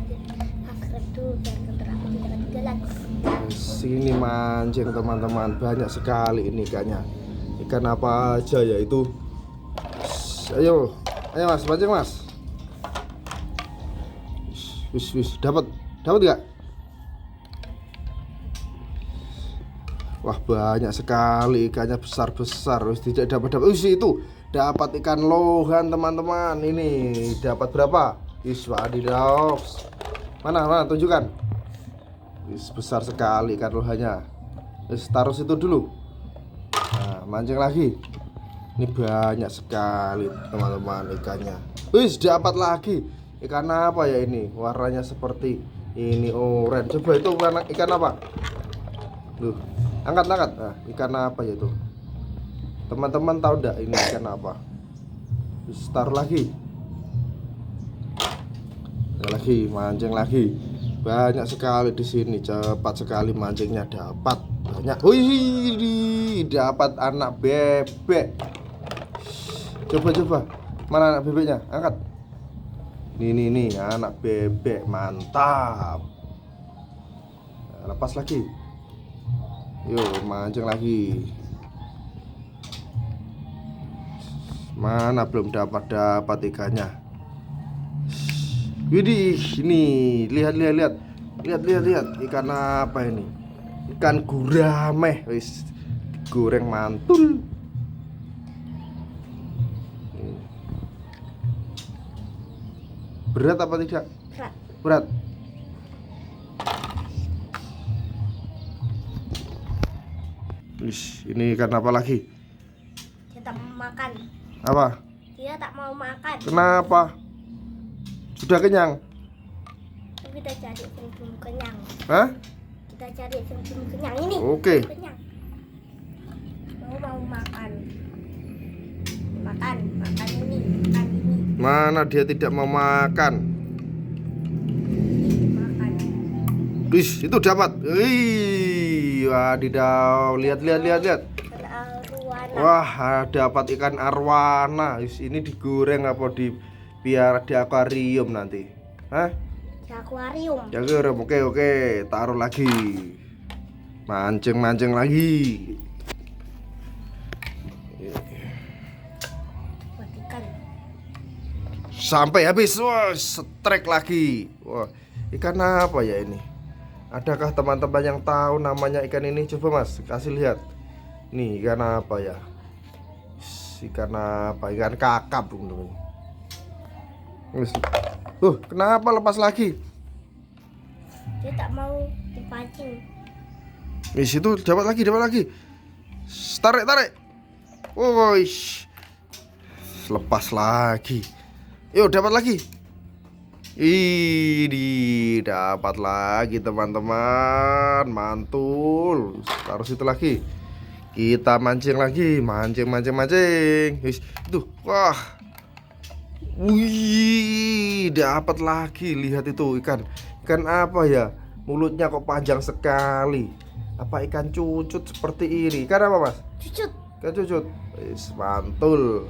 subscribe dulu biar konten aku tidak ketinggalan. Sini mancing teman-teman, banyak sekali ini ikannya. Ikan apa aja ya itu? Ayo mas, mancing mas. Wis, dapat nggak? Wah banyak sekali ikannya, besar. Wis tidak dapat. Wis itu dapat ikan lohan teman-teman. Ini dapat berapa? Wis wadidaw. Mana tunjukkan. Wis besar sekali ikan lohannya. Wis taruh situ dulu. Nah, mancing lagi. Ini banyak sekali teman-teman ikannya. Wis dapat lagi. Ikan apa ya ini? Warnanya seperti ini oranye. Coba itu ikan apa? Loh, angkat. Nah, ikan apa ya itu? Teman-teman tahu enggak ini ikan apa? Wis taruh lagi. Lagi mancing lagi. Banyak sekali di sini, cepat sekali mancingnya, dapat banyak. Wih, dapat anak bebek. Coba. Mana anak bebeknya? Angkat. Nih, anak bebek, mantap. Lepas lagi. Yuk, mancing lagi. Mana belum dapat ikannya. Widih, ini lihat ikan apa ini? Ikan gurame, wis goreng mantul. Berat apa tidak? Berat. Wis, ini ikan apa lagi? Dia tak mau makan. Apa? Dia tak mau makan. Kenapa? Sudah kenyang? Kita cari yang belum kenyang. Hah? Kita cari yang belum kenyang ini. Oke. Kenyang. Mau makan. Makan ini. Mana dia tidak mau makan? Makan. Wis, itu dapat. Wih, wadidaw. Lihat. Arwana. Wah, dapat ikan arwana. Wis, ini digoreng apa biar di akuarium nanti? Hah? Di akuarium. Ya, oke. Taruh lagi. Mancing lagi. Buat ikan. Sampai habis. Wah, strike lagi. Wah, ikan apa ya ini? Adakah teman-teman yang tahu namanya ikan ini? Coba mas, kasih lihat. Nih, ikan apa ya? Ikan apa? Ikan kakap teman-teman. Kenapa lepas lagi? Dia tak mau dipancing. Di situ dapat lagi. Tarik. Woi, lepas lagi. Yuk, dapat lagi. Ini dapat lagi teman-teman, mantul. Taruh situ lagi. Kita mancing lagi, mancing. Wis, itu, wah. Wih, dapat lagi. Lihat itu ikan apa ya? Mulutnya kok panjang sekali. Apa ikan cucut seperti ini? Ikan apa mas? Ikan cucut. Wis, mantul.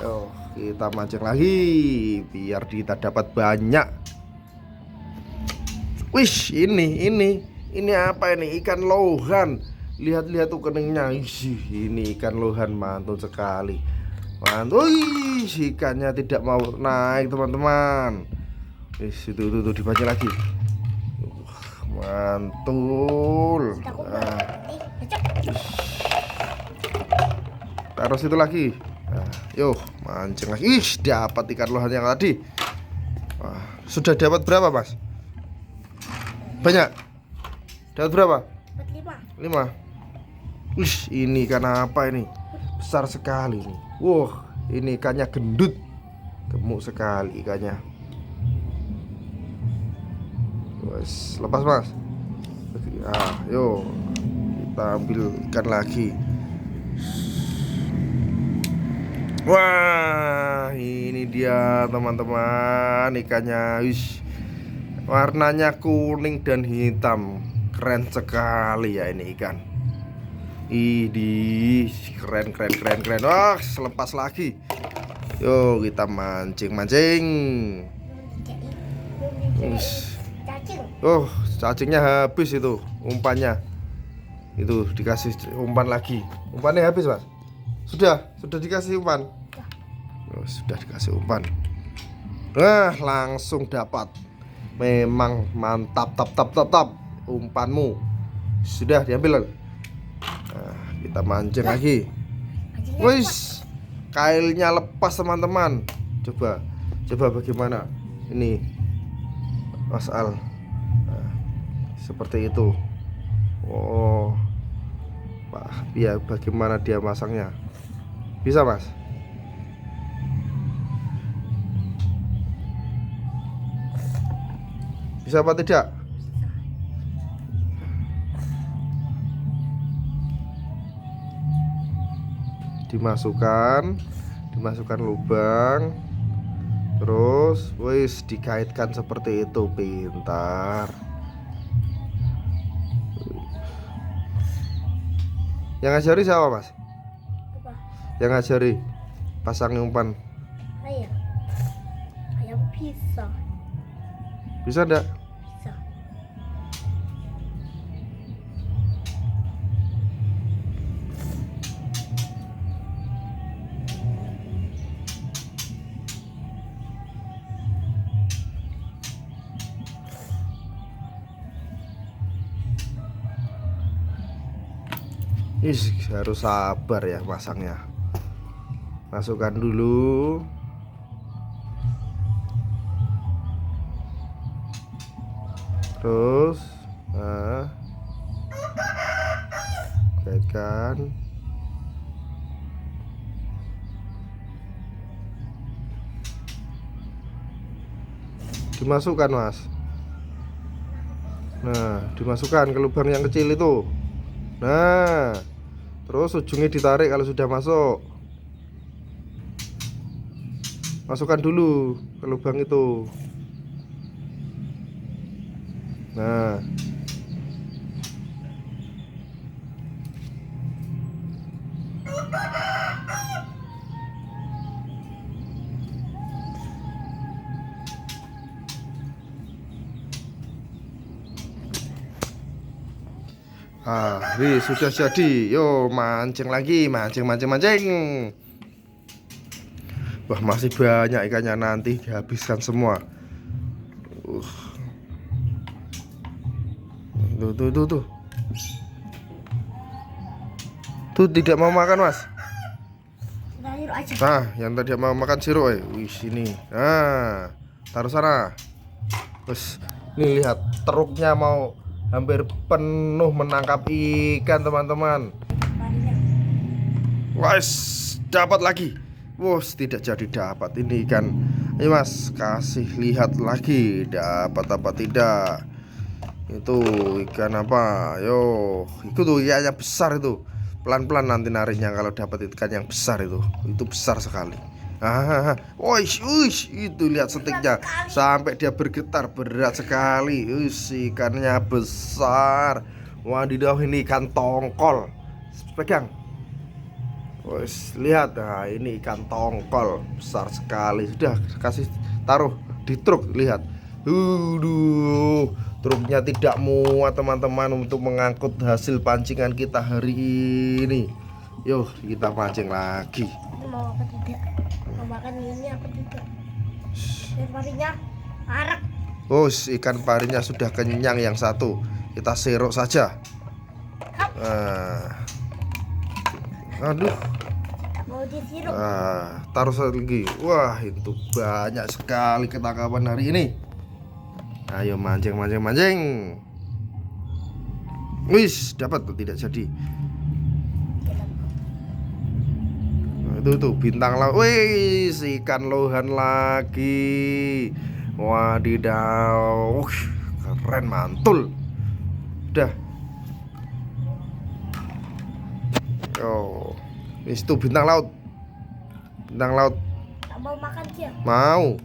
Oh, kita mancing lagi biar kita dapat banyak. Wih, ini apa ini? Ikan lohan. Lihat tuh keningnya. Ini ikan lohan, mantul sekali. Mantul. Ikannya tidak mau naik teman-teman. Itu dibaca lagi. Mantul. Taruh situ lagi. Yuk, mancing lagi. Dapat ikan lohan yang tadi. Sudah dapat berapa mas? Banyak. Dapat berapa? 5. Ini ikan apa ini? Besar sekali nih. Wah, ini ikannya gendut. Gemuk sekali ikannya. Wes, lepas mas. Yuk, kita ambil ikan lagi. Wah, ini dia teman-teman ikannya. Warnanya kuning dan hitam. Keren sekali ya ini ikan. Idih, keren. Wah, selepas lagi. Yuk kita mancing. Wis. Cacing. Oh, cacingnya habis itu umpannya. Itu dikasih umpan lagi. Umpannya habis, Mas. Sudah dikasih umpan. Oh, sudah dikasih umpan. Nah, langsung dapat. Memang mantap, tap umpanmu. Sudah diambil. Nah, kita mancing lagi. Wis, kailnya lepas teman-teman. Coba bagaimana ini, Mas Al. Nah, seperti itu. Oh, Pak, ya bagaimana dia masangnya? Bisa, Mas? Bisa apa tidak? Dimasukkan lubang, terus wis dikaitkan seperti itu. Pintar. Yang ngajari siapa, Mas? Apa? Yang ngajari pasang umpan. Ayam bisa. Bisa enggak? Bisa. Harus sabar ya masangnya. Masukkan dulu. Terus kaitkan. Dimasukkan, Mas. Nah, dimasukkan ke lubang yang kecil itu. Nah, terus ujungnya ditarik kalau sudah masuk. Masukkan dulu ke lubang itu. Nah, sudah jadi. Yo, mancing lagi, mancing. Wah, masih banyak ikannya, nanti dihabiskan semua. Tuh. Tuh tidak mau makan, Mas. Nah, yang tadi mau makan sirup, wih sini. Nah, taruh sana. Terus, nih lihat truknya mau hampir penuh menangkap ikan, teman-teman. Wes, dapat lagi. Wos, tidak jadi dapat ini ikan. Ayo, Mas, kasih lihat lagi dapat apa tidak. Itu ikan apa? Yo, itu tuh ikannya besar itu. Pelan-pelan nanti nariknya kalau dapat ikan yang besar itu. Itu besar sekali. Itu lihat setiknya sampai dia bergetar, berat sekali. Ikannya besar. Wadidaw, ini ikan tongkol. Pegang. Lihat, nah ini ikan tongkol besar sekali. Sudah kasih taruh di truk, lihat. Truknya tidak muat, teman-teman, untuk mengangkut hasil pancingan kita hari ini. Yuk, kita pancing lagi. Mau apa tidak? Mau makan ini apa tidak? Ikan parinya arak. Ikan parinya sudah kenyang yang satu. Kita serok saja. Aduh. Mau disirup. Taruh lagi. Wah, itu banyak sekali ketangkapan hari ini. Ayo mancing. Wis, dapat tuh, tidak jadi. Itu bintang laut. Wis, ikan lohan lagi. Wadidaw. Keren, mantul. Udah. Wis, itu bintang laut. Tak mau makan dia. Mau.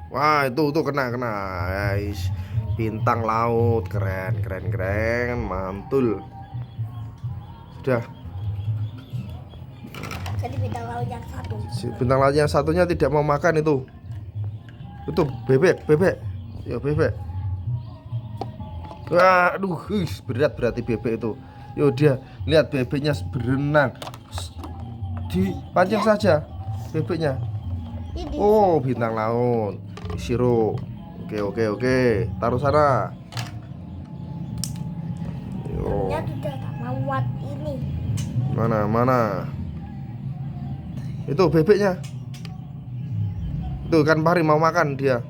Wah, itu kena. Guys, bintang laut, keren, mantul. Sudah. Jadi bintang laut yang satu. Bintang laut yang satunya tidak mau makan itu. Itu bebek. Yo bebek. Waduh, berat berarti bebek itu. Yo dia, lihat bebeknya berenang. Dipancing saja bebeknya. Ini Oh, bintang laut. Sirup. Oke. Taruh sana. Yo. dia sudah tak muat ini. Mana? Itu bebeknya. Itu ikan pari mau makan dia.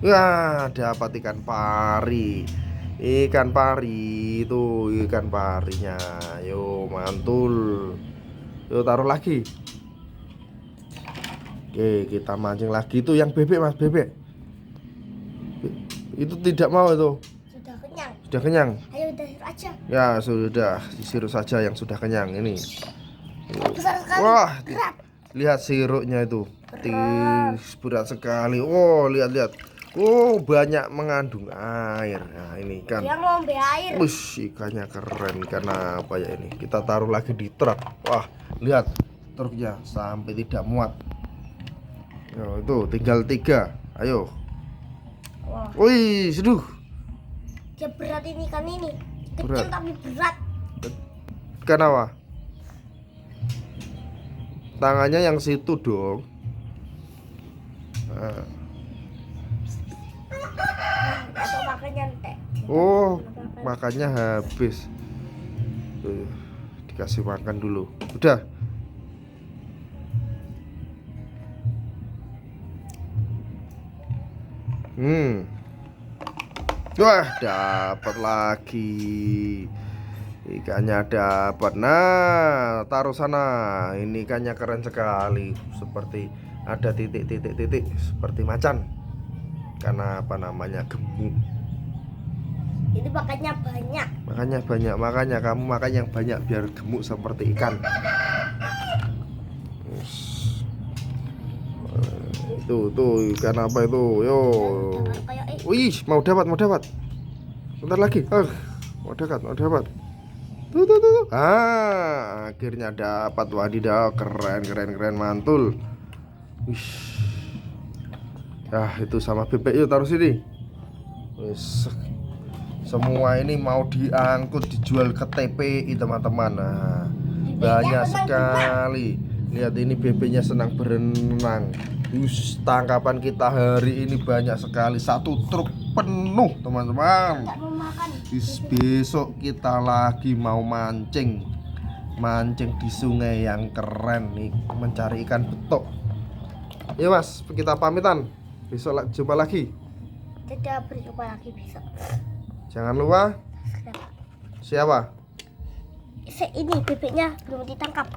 Wah, dapat ikan pari. Ikan pari itu ikan parinya. Yo, mantul. Yo, taruh lagi. Oke, kita mancing lagi. Itu yang bebek, Mas, bebek. Itu tidak mau itu. Sudah kenyang. Sudah kenyang. Ayo dasar aja. Ya, sudah. Sirup saja yang sudah kenyang ini. Besar sekali. Wah, Berat. lihat sirupnya itu. Berat. Berat sekali. Oh, lihat. Oh, banyak mengandung air. Nah, ini kan. Dia ngombe air. Ikannya keren. Ikan apa ya ini? Kita taruh lagi di truk. Wah, lihat truknya sampai tidak muat. Yo, itu tinggal 3. Ayo. Wah, Wih, seduh. dia berat ini kan ini. Kecil Berat. tapi berat. Ikan apa? Tangannya yang situ dong. Nah. Atau makannya entek. Oh, makannya habis. Tuh, dikasih makan dulu. Udah. Wah, dapat lagi. Ikannya dapat. Nah, taruh sana. Ini ikannya keren sekali. Seperti ada titik-titik seperti macan. Karena apa namanya? Gemuk. Ini makannya banyak. Makanya kamu makan yang banyak biar gemuk seperti ikan. Tuh ikan apa itu? Yo. Wih, mau dapat. Bentar lagi. Mau dapat. Tuh. Akhirnya dapat. Wadidaw, keren mantul. Wih. Itu sama bebek, yuk taruh sini. Wis. Semua ini mau diangkut dijual ke TPI teman-teman. Nah, banyak sekali. Lihat ini bebeknya senang berenang. Tangkapan kita hari ini banyak sekali. 1 truk penuh teman-teman. Besok kita lagi mau mancing di sungai yang keren nih, mencari ikan betok. Ya Mas, kita pamitan. Besok jumpa lagi. Tidak berjumpa lagi besok. Jangan lupa. Siapa? Ini bebeknya belum ditangkap.